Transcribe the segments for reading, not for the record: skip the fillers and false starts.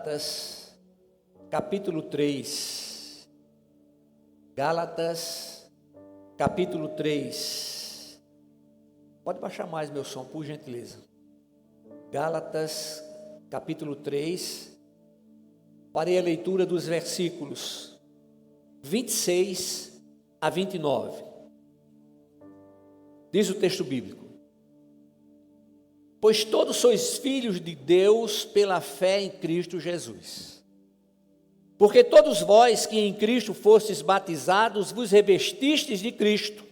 Gálatas, capítulo 3. Gálatas, capítulo 3. Pode baixar mais meu som, por gentileza. Gálatas, capítulo 3. Farei a leitura dos versículos 26 a 29. Diz o texto bíblico: pois todos sois filhos de Deus pela fé em Cristo Jesus. Porque todos vós que em Cristo fostes batizados, vos revestistes de Cristo.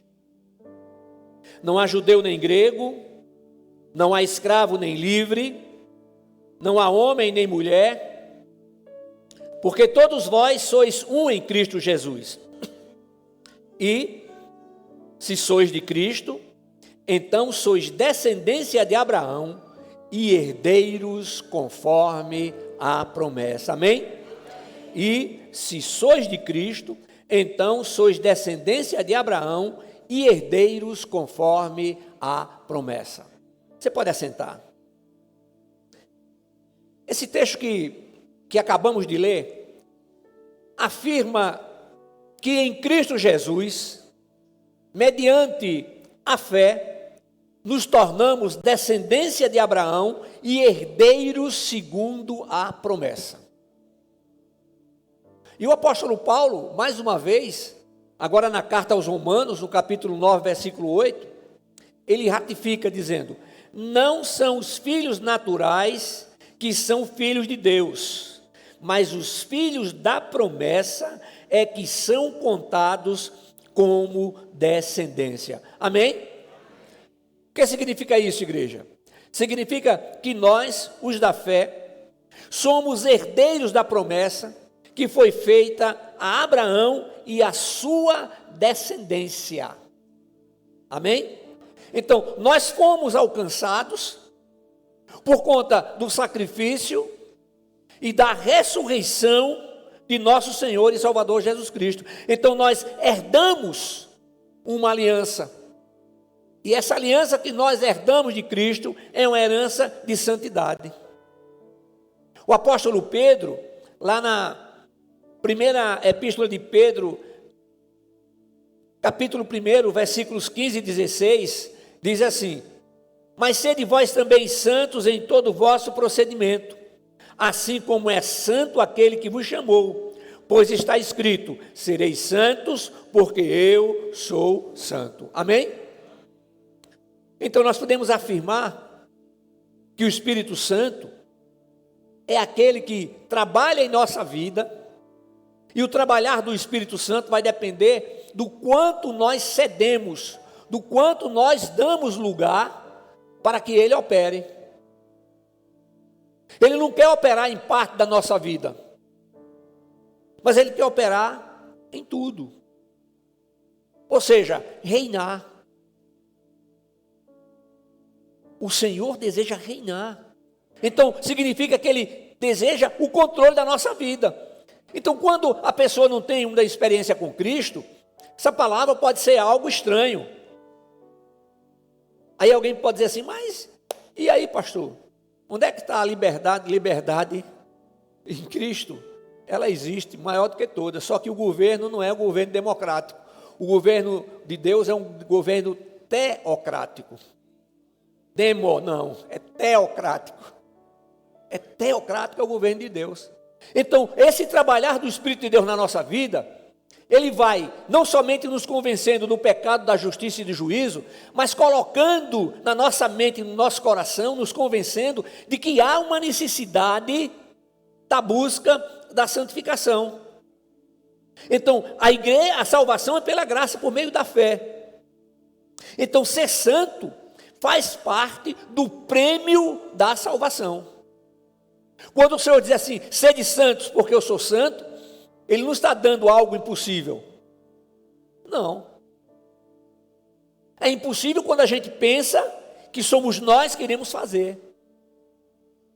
Não há judeu nem grego, não há escravo nem livre, não há homem nem mulher, porque todos vós sois um em Cristo Jesus. E, se sois de Cristo, então sois descendência de Abraão e herdeiros conforme a promessa. Amém? E se sois de Cristo, então sois descendência de Abraão e herdeiros conforme a promessa. Você pode assentar. Esse texto que acabamos de ler afirma que em Cristo Jesus, mediante a fé, nos tornamos descendência de Abraão e herdeiros segundo a promessa. E o apóstolo Paulo, mais uma vez, agora na carta aos Romanos, no capítulo 9, versículo 8, ele ratifica dizendo: não são os filhos naturais que são filhos de Deus, mas os filhos da promessa é que são contados como descendência. Amém? O que significa isso, igreja? Significa que nós, os da fé, somos herdeiros da promessa que foi feita a Abraão e a sua descendência. Amém? Então, nós fomos alcançados por conta do sacrifício e da ressurreição de nosso Senhor e Salvador Jesus Cristo. Então, nós herdamos uma aliança. E essa aliança que nós herdamos de Cristo é uma herança de santidade. O apóstolo Pedro, lá na primeira epístola de Pedro, capítulo 1, versículos 15 e 16, diz assim: mas sede vós também santos em todo o vosso procedimento, assim como é santo aquele que vos chamou, pois está escrito: sereis santos, porque eu sou santo. Amém? Então nós podemos afirmar que o Espírito Santo é aquele que trabalha em nossa vida, e o trabalhar do Espírito Santo vai depender do quanto nós cedemos, do quanto nós damos lugar para que ele opere. Ele não quer operar em parte da nossa vida, mas ele quer operar em tudo. Ou seja, reinar. O Senhor deseja reinar. Então, significa que Ele deseja o controle da nossa vida. Então, quando a pessoa não tem uma experiência com Cristo, essa palavra pode ser algo estranho. Aí alguém pode dizer assim: mas, e aí, pastor? Onde é que está a liberdade? Liberdade em Cristo, ela existe, maior do que toda. Só que o governo não é um governo democrático. O governo de Deus é um governo teocrático. Demo, não, é teocrático. É teocrático, é o governo de Deus. Então, esse trabalhar do Espírito de Deus na nossa vida, ele vai não somente nos convencendo do pecado, da justiça e do juízo, mas colocando na nossa mente, no nosso coração, nos convencendo de que há uma necessidade da busca da santificação. Então, a salvação é pela graça, por meio da fé. Então, ser santo faz parte do prêmio da salvação. Quando o Senhor diz assim: sede santos porque eu sou santo, Ele não está dando algo impossível. Não. É impossível quando a gente pensa que somos nós que iremos fazer.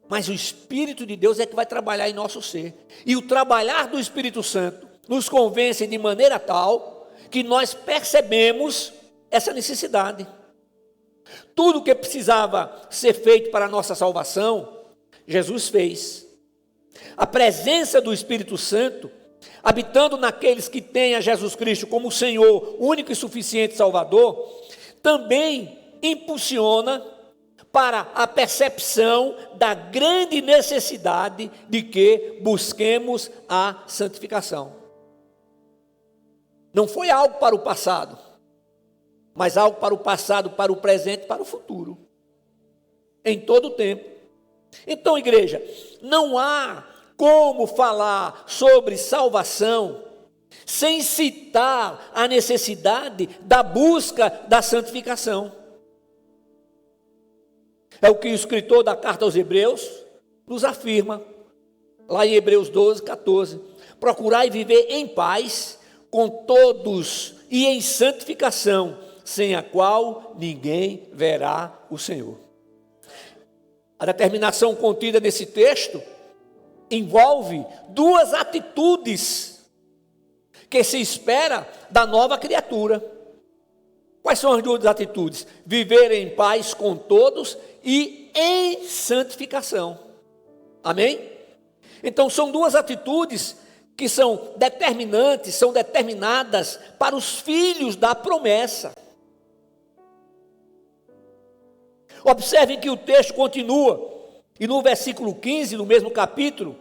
Mas o Espírito de Deus é que vai trabalhar em nosso ser. E o trabalhar do Espírito Santo nos convence de maneira tal que nós percebemos essa necessidade. Tudo que precisava ser feito para a nossa salvação, Jesus fez. a presença do Espírito Santo, habitando naqueles que têm a Jesus Cristo como Senhor, único e suficiente Salvador, também impulsiona para a percepção da grande necessidade de que busquemos a santificação. Não foi algo para o passado, mas algo para o passado, para o presente e para o futuro. Em todo o tempo. Então, igreja, não há como falar sobre salvação sem citar a necessidade da busca da santificação. É o que o escritor da carta aos Hebreus nos afirma, lá em Hebreus 12, 14. Procurai viver em paz com todos e em santificação, sem a qual ninguém verá o Senhor. A determinação contida nesse texto envolve duas atitudes que se espera da nova criatura. Quais são as duas atitudes? Viver em paz com todos e em santificação. Amém? Então são duas atitudes que são determinantes, são determinadas para os filhos da promessa. Observem que o texto continua, e no versículo 15, no mesmo capítulo,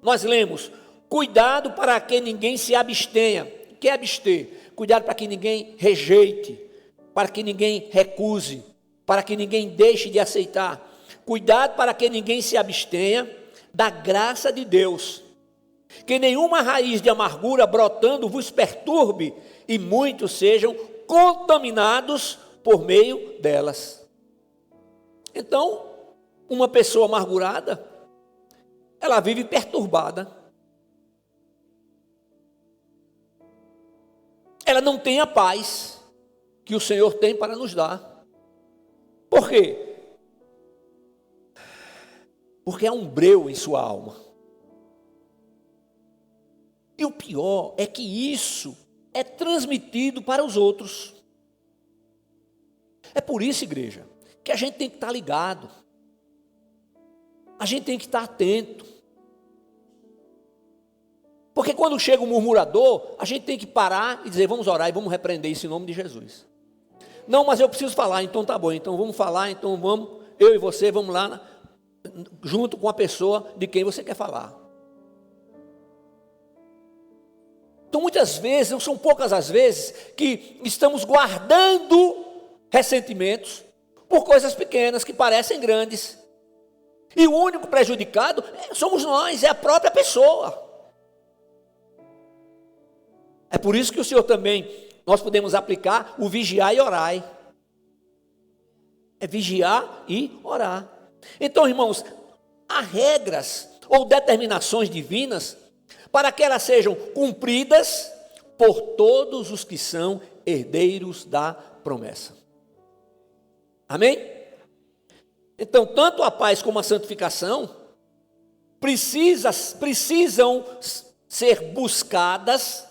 nós lemos: cuidado para que ninguém se abstenha. O que é abster? Cuidado para que ninguém rejeite, para que ninguém recuse, para que ninguém deixe de aceitar. Cuidado para que ninguém se abstenha da graça de Deus. Que nenhuma raiz de amargura brotando vos perturbe, e muitos sejam contaminados por meio delas. Então, uma pessoa amargurada, ela vive perturbada. Ela não tem a paz que o Senhor tem para nos dar. Por quê? Porque há um breu em sua alma. E o pior é que isso é transmitido para os outros. É por isso, igreja, que a gente tem que estar ligado. A gente tem que estar atento. Porque quando chega um murmurador, a gente tem que parar e dizer: vamos orar e vamos repreender isso em nome de Jesus. Não, mas eu preciso falar. Então tá bom, então vamos falar. Então vamos, eu e você, vamos lá junto com a pessoa de quem você quer falar. Então muitas vezes, não são poucas as vezes, que estamos guardando ressentimentos por coisas pequenas que parecem grandes. E o único prejudicado somos nós, é a própria pessoa. É por isso que o Senhor também, nós podemos aplicar o vigiar e orar. É vigiar e orar. Então, irmãos, há regras ou determinações divinas para que elas sejam cumpridas por todos os que são herdeiros da promessa. Amém? Então, tanto a paz como a santificação precisam ser buscadas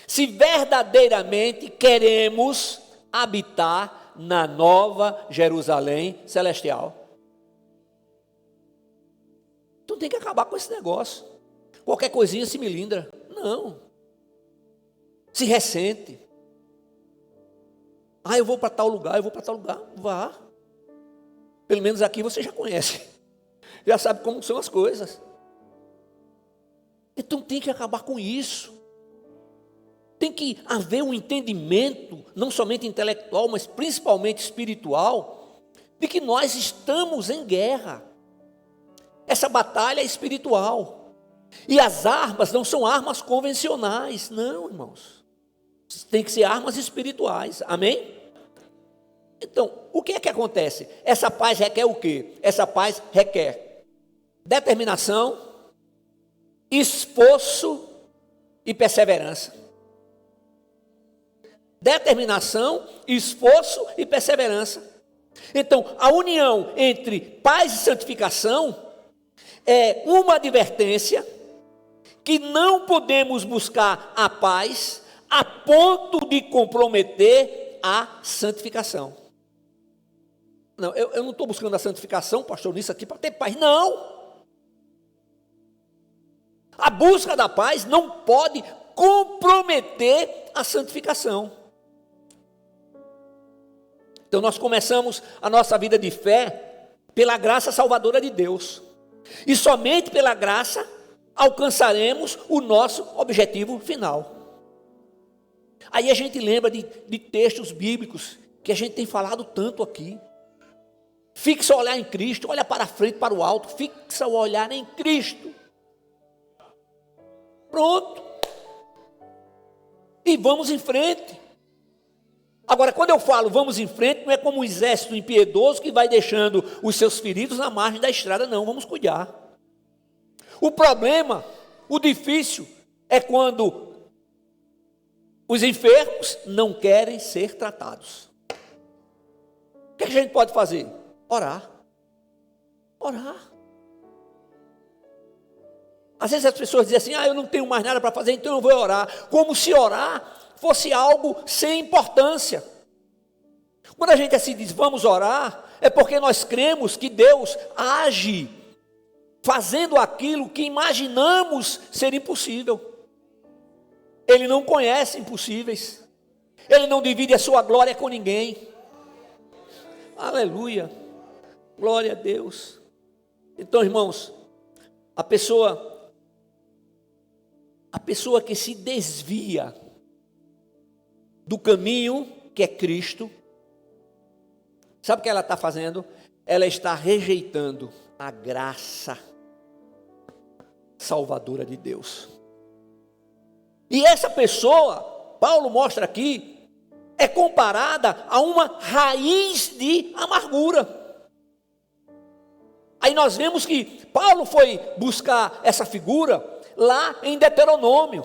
se verdadeiramente queremos habitar na nova Jerusalém celestial. Então tem que acabar com esse negócio. Qualquer coisinha se melindra. Não. Se ressente. Ah, eu vou para tal lugar, eu vou para tal lugar. Vá. Pelo menos aqui você já conhece. Já sabe como são as coisas. Então tem que acabar com isso. Tem que haver um entendimento, não somente intelectual, mas principalmente espiritual, de que nós estamos em guerra. Essa batalha é espiritual. E as armas não são armas convencionais, não, irmãos. Tem que ser armas espirituais, amém? Então, o que é que acontece? Essa paz requer o quê? Essa paz requer determinação, esforço e perseverança. Determinação, esforço e perseverança. Então, a união entre paz e santificação é uma advertência que não podemos buscar a paz a ponto de comprometer a santificação. Não, eu não estou buscando a santificação, pastor, nisso aqui para ter paz. Não! A busca da paz não pode comprometer a santificação. Então nós começamos a nossa vida de fé pela graça salvadora de Deus. E somente pela graça alcançaremos o nosso objetivo final. Aí a gente lembra de textos bíblicos que a gente tem falado tanto aqui. Fixa o olhar em Cristo, olha para frente, para o alto, fixa o olhar em Cristo. Pronto. E vamos em frente. Agora, quando eu falo vamos em frente, não é como um exército impiedoso que vai deixando os seus feridos na margem da estrada, não, vamos cuidar. O problema, o difícil, é quando os enfermos não querem ser tratados. O que a gente pode fazer? Orar. Orar. Às vezes as pessoas dizem assim, eu não tenho mais nada para fazer, então eu vou orar. Como se orar fosse algo sem importância. Quando a gente assim diz, vamos orar, é porque nós cremos que Deus age fazendo aquilo que imaginamos ser impossível. Ele não conhece impossíveis. Ele não divide a sua glória com ninguém. Aleluia. Glória a Deus. Então, irmãos, a pessoa que se desvia do caminho que é Cristo, sabe o que ela está fazendo? Ela está rejeitando a graça salvadora de Deus. E essa pessoa, Paulo mostra aqui, é comparada a uma raiz de amargura. Aí nós vemos que Paulo foi buscar essa figura lá em Deuteronômio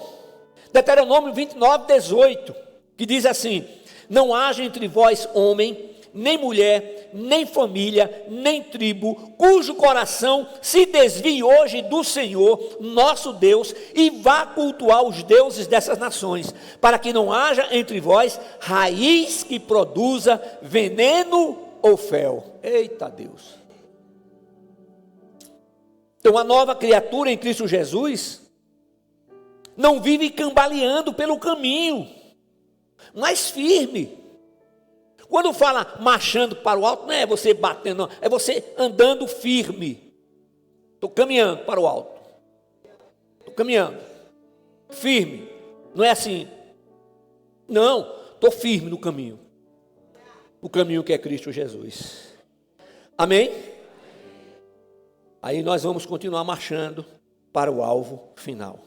29, 18, que diz assim: não haja entre vós homem, nem mulher, nem família, nem tribo, cujo coração se desvie hoje do Senhor, nosso Deus, e vá cultuar os deuses dessas nações, para que não haja entre vós raiz que produza veneno ou fel. Eita Deus! Então a nova criatura em Cristo Jesus não vive cambaleando pelo caminho, mas firme. Quando fala marchando para o alto, não é você batendo, não, é você andando firme. Estou caminhando para o alto. Estou caminhando. Firme. Não é assim. Não, estou firme no caminho. O caminho que é Cristo Jesus. Amém? Aí nós vamos continuar marchando para o alvo final.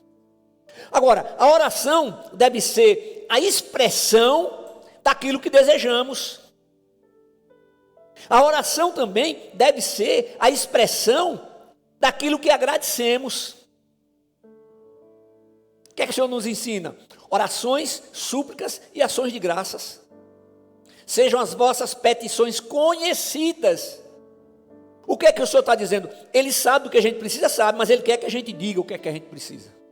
Agora, a oração deve ser a expressão daquilo que desejamos. A oração também deve ser a expressão daquilo que agradecemos. O que é que o Senhor nos ensina? Orações, súplicas e ações de graças. Sejam as vossas petições conhecidas. O que é que o Senhor está dizendo? Ele sabe o que a gente precisa, sabe, mas Ele quer que a gente diga o que é que a gente precisa.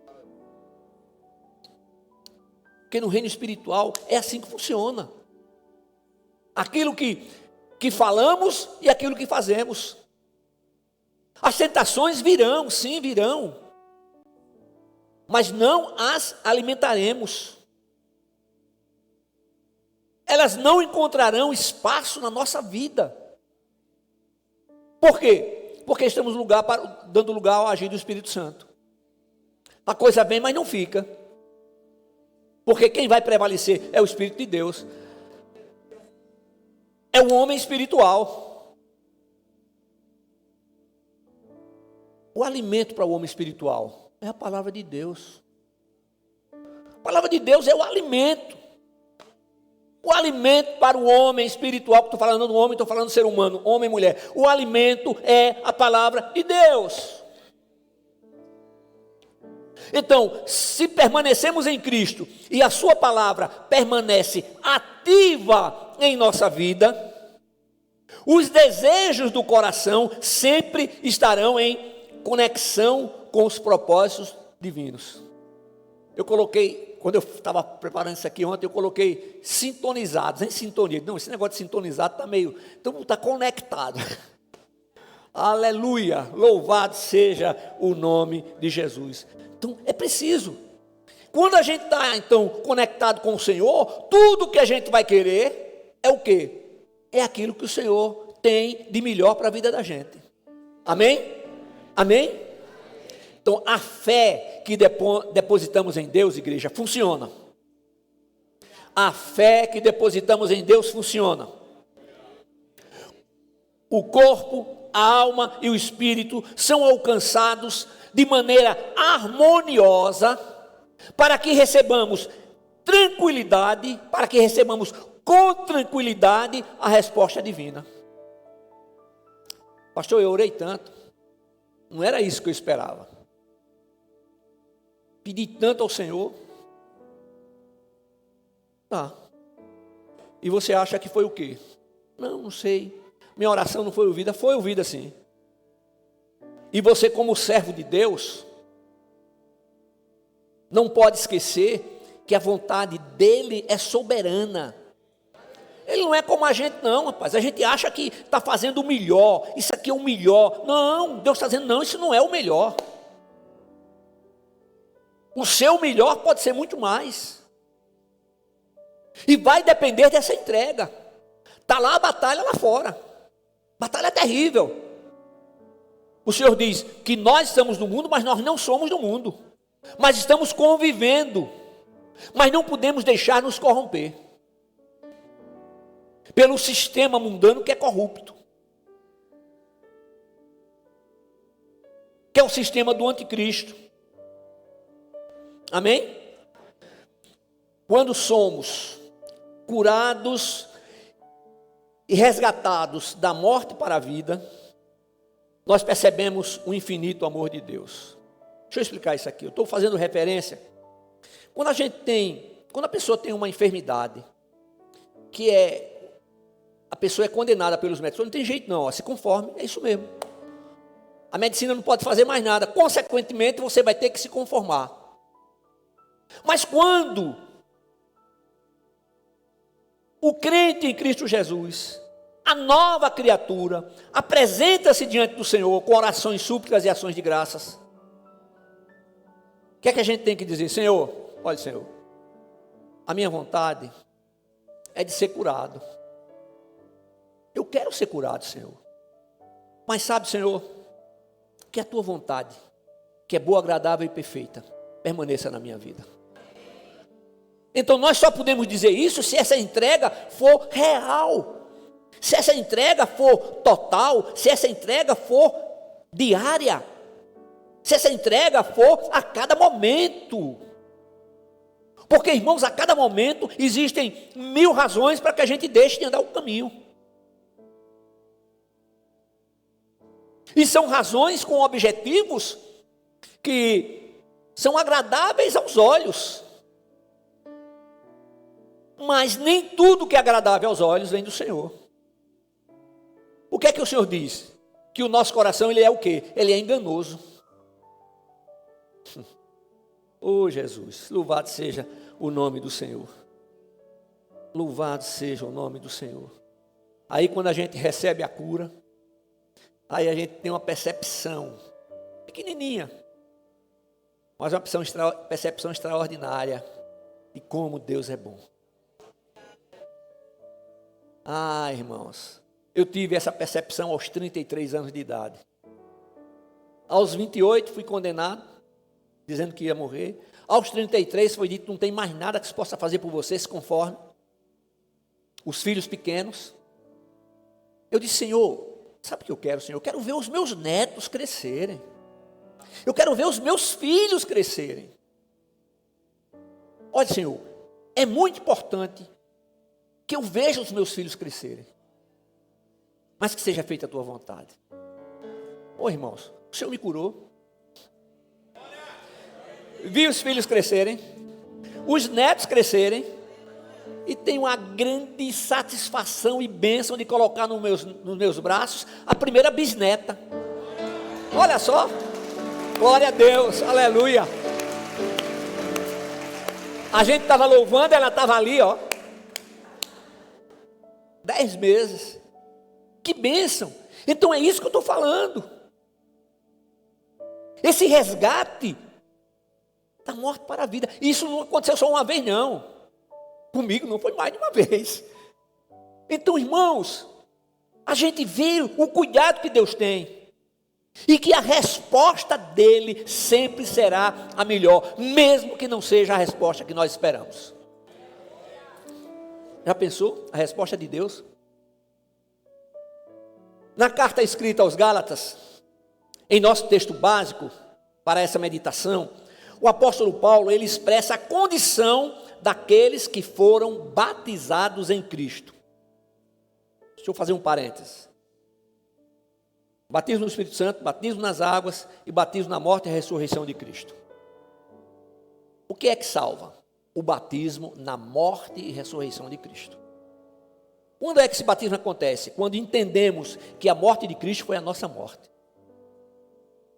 Porque no reino espiritual é assim que funciona. Aquilo que falamos e aquilo que fazemos. As tentações virão, sim, virão. Mas não as alimentaremos. Elas não encontrarão espaço na nossa vida. Por quê? Porque estamos dando lugar ao agir do Espírito Santo. A coisa vem, mas não fica. Porque quem vai prevalecer é o Espírito de Deus. É o homem espiritual. O alimento para o homem espiritual é a palavra de Deus. A palavra de Deus é o alimento. O alimento para o homem espiritual, que estou falando do homem, estou falando do ser humano, homem e mulher. O alimento é a palavra de Deus. Então, se permanecemos em Cristo e a sua palavra permanece ativa em nossa vida, os desejos do coração sempre estarão em conexão com os propósitos divinos. Eu coloquei, quando eu estava preparando isso aqui ontem, eu coloquei sintonizados, em sintonia. Não, esse negócio de sintonizado está meio, então está conectado. Aleluia, louvado seja o nome de Jesus. Então é preciso. Quando a gente está então conectado com o Senhor, tudo que a gente vai querer é o quê? É aquilo que o Senhor tem de melhor para a vida da gente. Amém? Amém? Então a fé que depositamos em Deus, igreja, funciona. A fé que depositamos em Deus funciona. O corpo, a alma e o espírito são alcançados de maneira harmoniosa para que recebamos tranquilidade, para que recebamos com tranquilidade a resposta divina. Pastor, eu orei tanto, não era isso que eu esperava. Pedi tanto ao Senhor. Tá. E você acha que foi o quê? Não sei. Minha oração não foi ouvida sim. E você, como servo de Deus, não pode esquecer que a vontade dele é soberana. Ele não é como a gente não, rapaz. A gente acha que está fazendo o melhor, isso aqui é o melhor. Não, Deus está dizendo, não, isso não é o melhor. O seu melhor pode ser muito mais. E vai depender dessa entrega. Está lá a batalha lá fora. Batalha terrível. O Senhor diz que nós estamos no mundo, mas nós não somos do mundo. Mas estamos convivendo. Mas não podemos deixar nos corromper pelo sistema mundano que é corrupto, que é o sistema do anticristo. Amém? Quando somos curados e resgatados da morte para a vida, nós percebemos o infinito amor de Deus. Deixa eu explicar isso aqui. Eu estou fazendo referência. Quando a pessoa tem uma enfermidade, a pessoa é condenada pelos médicos, não tem jeito não, se conforme, é isso mesmo. A medicina não pode fazer mais nada, consequentemente você vai ter que se conformar. Mas quando o crente em Cristo Jesus, a nova criatura, apresenta-se diante do Senhor com orações, súplicas e ações de graças, o que é que a gente tem que dizer? Senhor, olha Senhor, a minha vontade é de ser curado. Eu quero ser curado, Senhor. Mas sabe, Senhor, que a tua vontade, que é boa, agradável e perfeita, permaneça na minha vida. Então nós só podemos dizer isso se essa entrega for real, se essa entrega for total, se essa entrega for diária, se essa entrega for a cada momento. Porque, irmãos, a cada momento existem 1000 razões para que a gente deixe de andar o caminho. E são razões com objetivos que são agradáveis aos olhos. Mas nem tudo que é agradável aos olhos vem do Senhor. O que é que o Senhor diz? Que o nosso coração, ele é o quê? Ele é enganoso. Oh Jesus, louvado seja o nome do Senhor. Louvado seja o nome do Senhor. Aí quando a gente recebe a cura, aí a gente tem uma percepção pequenininha, mas uma percepção extraordinária de como Deus é bom. Ah, irmãos, eu tive essa percepção aos 33 anos de idade. Aos 28 fui condenado, dizendo que ia morrer. Aos 33 foi dito, não tem mais nada que se possa fazer por você, se conforme. Os filhos pequenos. Eu disse, Senhor, sabe o que eu quero, Senhor? Eu quero ver os meus netos crescerem. Eu quero ver os meus filhos crescerem. Olha, Senhor, é muito importante que eu veja os meus filhos crescerem. Mas que seja feita a tua vontade. Ô irmãos, o Senhor me curou. Vi os filhos crescerem, os netos crescerem, e tenho uma grande satisfação e bênção de colocar nos meus braços a primeira bisneta. Olha só, glória a Deus, aleluia. A gente estava louvando, ela estava ali, ó, 10 meses, que bênção. Então é isso que eu estou falando. Esse resgate da morte para a vida. Isso não aconteceu só uma vez, não. Comigo não foi mais de uma vez. Então, irmãos, a gente vê o cuidado que Deus tem. E que a resposta dele sempre será a melhor, mesmo que não seja a resposta que nós esperamos. Já pensou a resposta de Deus? Na carta escrita aos Gálatas, em nosso texto básico para essa meditação, o apóstolo Paulo, ele expressa a condição daqueles que foram batizados em Cristo. Deixa eu fazer um parênteses. Batismo no Espírito Santo, batismo nas águas e batismo na morte e ressurreição de Cristo. O que é que salva? O batismo na morte e ressurreição de Cristo. Quando é que esse batismo acontece? Quando entendemos que a morte de Cristo foi a nossa morte.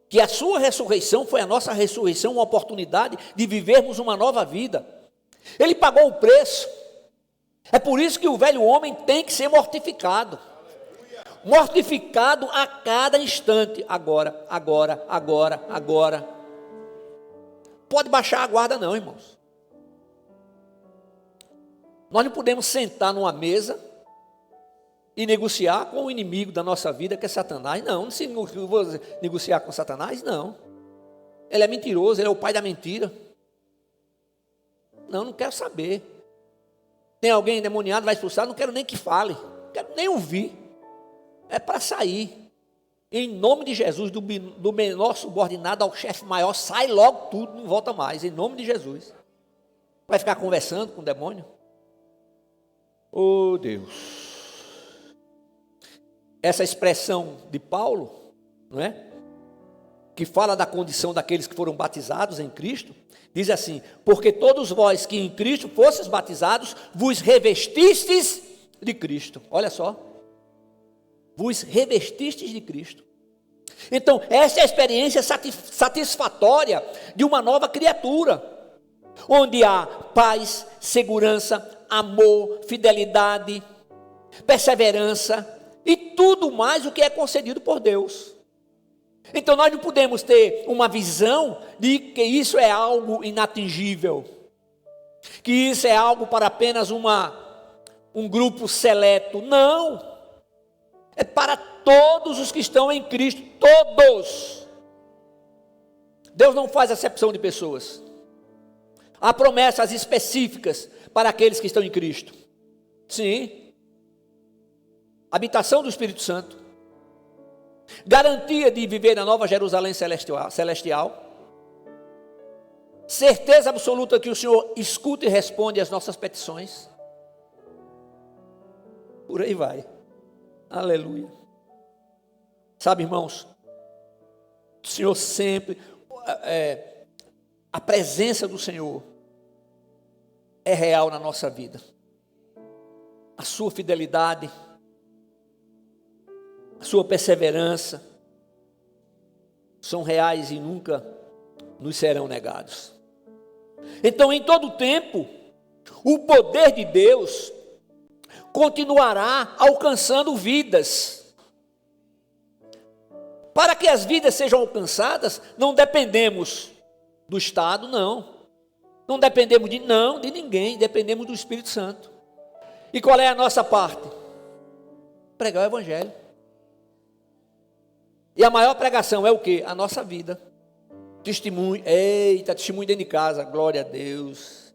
Que a sua ressurreição foi a nossa ressurreição, uma oportunidade de vivermos uma nova vida. Ele pagou o preço. É por isso que o velho homem tem que ser mortificado. Mortificado a cada instante. Agora. Pode baixar a guarda não, irmãos. Nós não podemos sentar numa mesa e negociar com o inimigo da nossa vida, que é Satanás. Não se vou negociar com Satanás, não. Ele é mentiroso, ele é o pai da mentira. Não quero saber. Tem alguém endemoniado, vai expulsar, não quero nem que fale, não quero nem ouvir. É para sair. Em nome de Jesus, do menor subordinado ao chefe maior, sai logo tudo, não volta mais, em nome de Jesus. Vai ficar conversando com o demônio? Oh Deus. Essa expressão de Paulo, não é? Que fala da condição daqueles que foram batizados em Cristo, diz assim: porque todos vós que em Cristo fostes batizados, vos revestistes de Cristo. Olha só. Vos revestistes de Cristo. Então, essa é a experiência satisfatória de uma nova criatura, onde há paz, segurança, amor, fidelidade, perseverança e tudo mais o que é concedido por Deus. Então, nós não podemos ter uma visão de que isso é algo inatingível, que isso é algo para apenas um grupo seleto. Não. É para todos os que estão em Cristo, todos. Deus não faz acepção de pessoas. Há promessas específicas para aqueles que estão em Cristo. Sim. Habitação do Espírito Santo. Garantia de viver na Nova Jerusalém celestial. Certeza absoluta que o Senhor escuta e responde às nossas petições. Por aí vai. Aleluia. Sabe, irmãos, o Senhor sempre, a presença do Senhor é real na nossa vida. A sua fidelidade, a sua perseverança são reais e nunca nos serão negados. Então, em todo tempo, o poder de Deus continuará alcançando vidas. Para que as vidas sejam alcançadas, não dependemos do Estado, não dependemos de ninguém, dependemos do Espírito Santo. E qual é a nossa parte? Pregar o Evangelho. E a maior pregação é o quê? A nossa vida. Testemunho, testemunho dentro de casa, glória a Deus.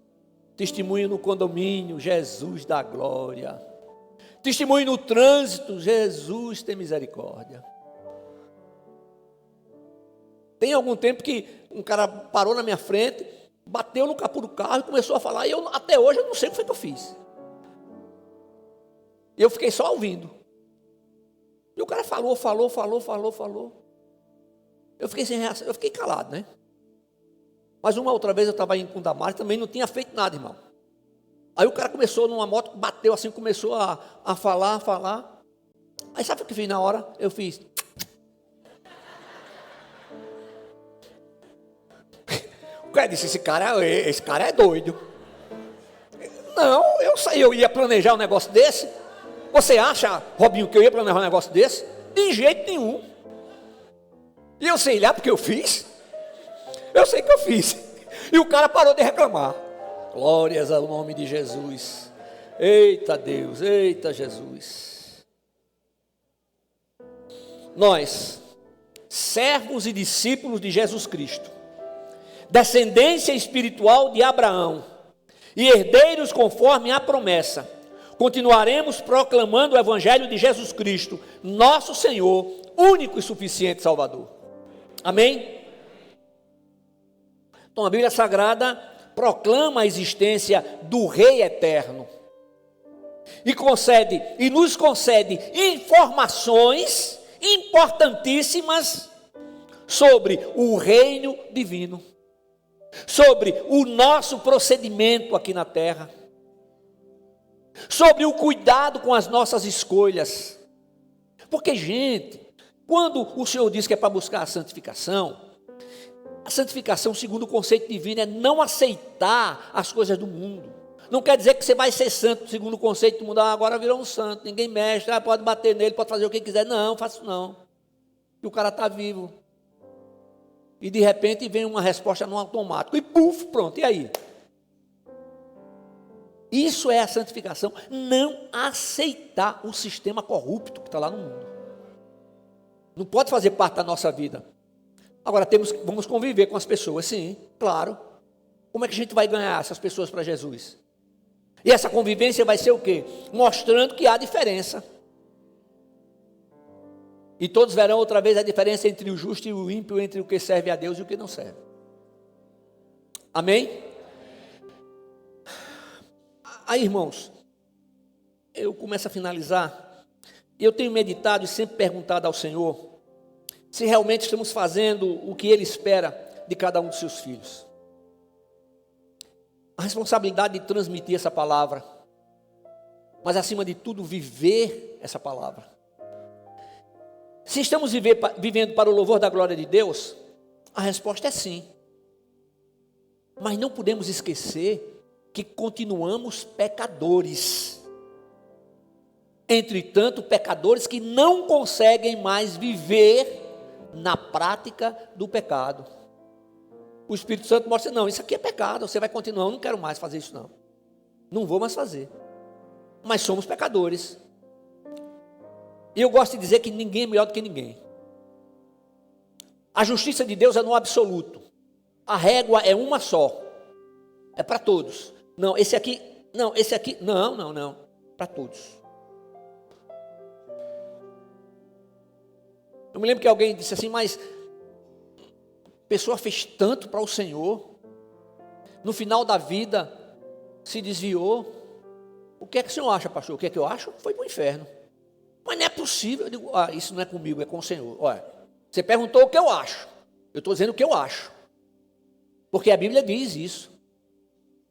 Testemunho no condomínio, Jesus dá glória. Testemunho no trânsito, Jesus tem misericórdia. Tem algum tempo que um cara parou na minha frente, bateu no capô do carro e começou a falar, e até hoje eu não sei o que foi que eu fiz. Eu fiquei só ouvindo. E o cara falou. Eu fiquei sem reação, eu fiquei calado, né? Mas uma outra vez eu estava indo com o Damar, também não tinha feito nada, irmão. Aí o cara começou numa moto, bateu assim, começou a falar. Aí sabe o que eu fiz na hora? Eu fiz. O cara disse, esse cara é doido. Não, eu ia planejar um negócio desse. Você acha, Robinho, que eu ia planejar um negócio desse? De jeito nenhum. E eu sei lá porque eu fiz. Eu sei que eu fiz. E o cara parou de reclamar. Glórias ao nome de Jesus. Eita Deus, eita Jesus. Nós, servos e discípulos de Jesus Cristo, descendência espiritual de Abraão e herdeiros conforme a promessa, continuaremos proclamando o evangelho de Jesus Cristo, nosso Senhor, único e suficiente Salvador. Amém? Então a Bíblia Sagrada proclama a existência do Rei Eterno e nos concede informações importantíssimas sobre o reino divino, sobre o nosso procedimento aqui na terra, sobre o cuidado com as nossas escolhas. Porque, gente, quando o Senhor diz que é para buscar a santificação, segundo o conceito divino, é não aceitar as coisas do mundo. Não quer dizer que você vai ser santo, segundo o conceito do mundo. Agora virou um santo, ninguém mexe, pode bater nele, pode fazer o que quiser. Não, faço não. E o cara está vivo. E de repente vem uma resposta no automático. E puf, pronto, e aí? Isso é a santificação. Não aceitar o sistema corrupto que está lá no mundo. Não pode fazer parte da nossa vida. Agora vamos conviver com as pessoas, sim, claro. Como é que a gente vai ganhar essas pessoas para Jesus? E essa convivência vai ser o quê? Mostrando que há diferença. E todos verão outra vez a diferença entre o justo e o ímpio, entre o que serve a Deus e o que não serve. Amém? Aí, irmãos, eu começo a finalizar. E eu tenho meditado e sempre perguntado ao Senhor se realmente estamos fazendo o que Ele espera de cada um dos seus filhos. A responsabilidade de transmitir essa palavra, mas acima de tudo viver essa palavra. Se estamos vivendo para o louvor da glória de Deus, a resposta é sim. Mas não podemos esquecer que continuamos pecadores. Entretanto, pecadores que não conseguem mais viver na prática do pecado. O Espírito Santo mostra, não, isso aqui é pecado, você vai continuar, eu não quero mais fazer isso não. Não vou mais fazer. Mas somos pecadores. E eu gosto de dizer que ninguém é melhor do que ninguém. A justiça de Deus é no absoluto. A régua é uma só. É para todos. Não, esse aqui, não. Para todos. Eu me lembro que alguém disse assim, mas a pessoa fez tanto para o Senhor, no final da vida se desviou. O que é que o senhor acha, pastor? O que é que eu acho? Foi para o inferno. Mas não é possível. Eu digo, isso não é comigo, é com o Senhor. Olha, você perguntou o que eu acho. Eu estou dizendo o que eu acho. Porque a Bíblia diz isso.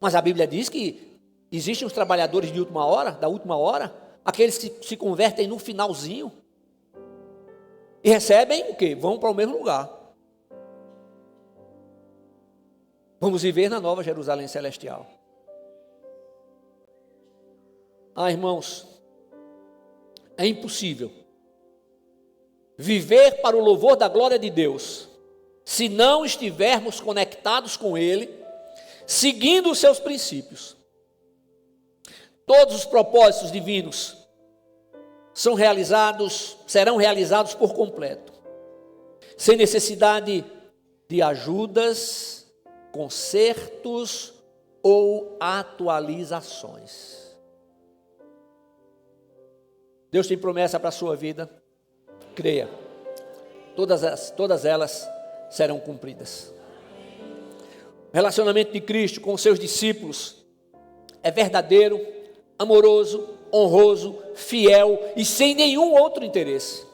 Mas a Bíblia diz que existem os trabalhadores de última hora, da última hora, aqueles que se convertem no finalzinho. E recebem o quê? Vão para o mesmo lugar. Vamos viver na nova Jerusalém celestial. Irmãos, é impossível viver para o louvor da glória de Deus se não estivermos conectados com Ele, seguindo os seus princípios. Todos os propósitos divinos serão realizados por completo, sem necessidade de ajudas, consertos ou atualizações. Deus tem promessa para a sua vida, creia, todas elas serão cumpridas. O relacionamento de Cristo com os seus discípulos é verdadeiro, amoroso, honroso, fiel e sem nenhum outro interesse.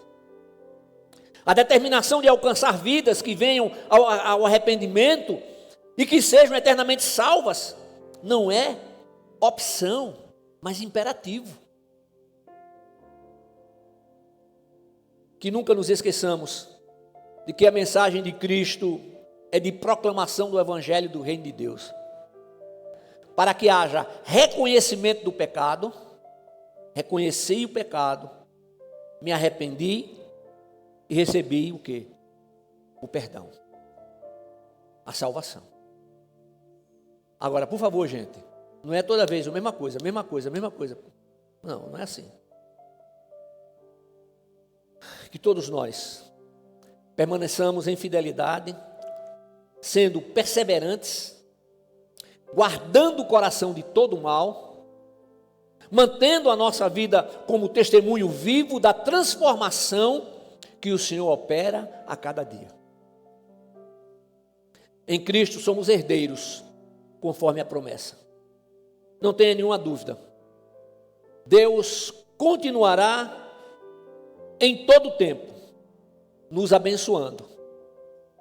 A determinação de alcançar vidas que venham ao arrependimento e que sejam eternamente salvas não é opção, mas imperativo. Que nunca nos esqueçamos de que a mensagem de Cristo é de proclamação do Evangelho do Reino de Deus. Para que haja reconhecimento do pecado, reconheci o pecado, me arrependi e recebi o quê? O perdão, a salvação. Agora, por favor, gente, não é toda vez a mesma coisa, a mesma coisa, a mesma coisa. Não, não é assim. Que todos nós permaneçamos em fidelidade, sendo perseverantes, guardando o coração de todo mal, mantendo a nossa vida como testemunho vivo da transformação que o Senhor opera a cada dia. Em Cristo somos herdeiros, conforme a promessa. Não tenha nenhuma dúvida. Deus continuará em todo o tempo nos abençoando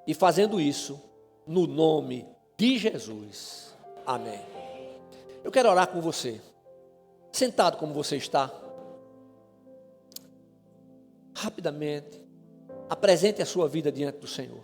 e fazendo isso no nome de Jesus. Amém. Eu quero orar com você, sentado como você está. Rapidamente, apresente a sua vida diante do Senhor.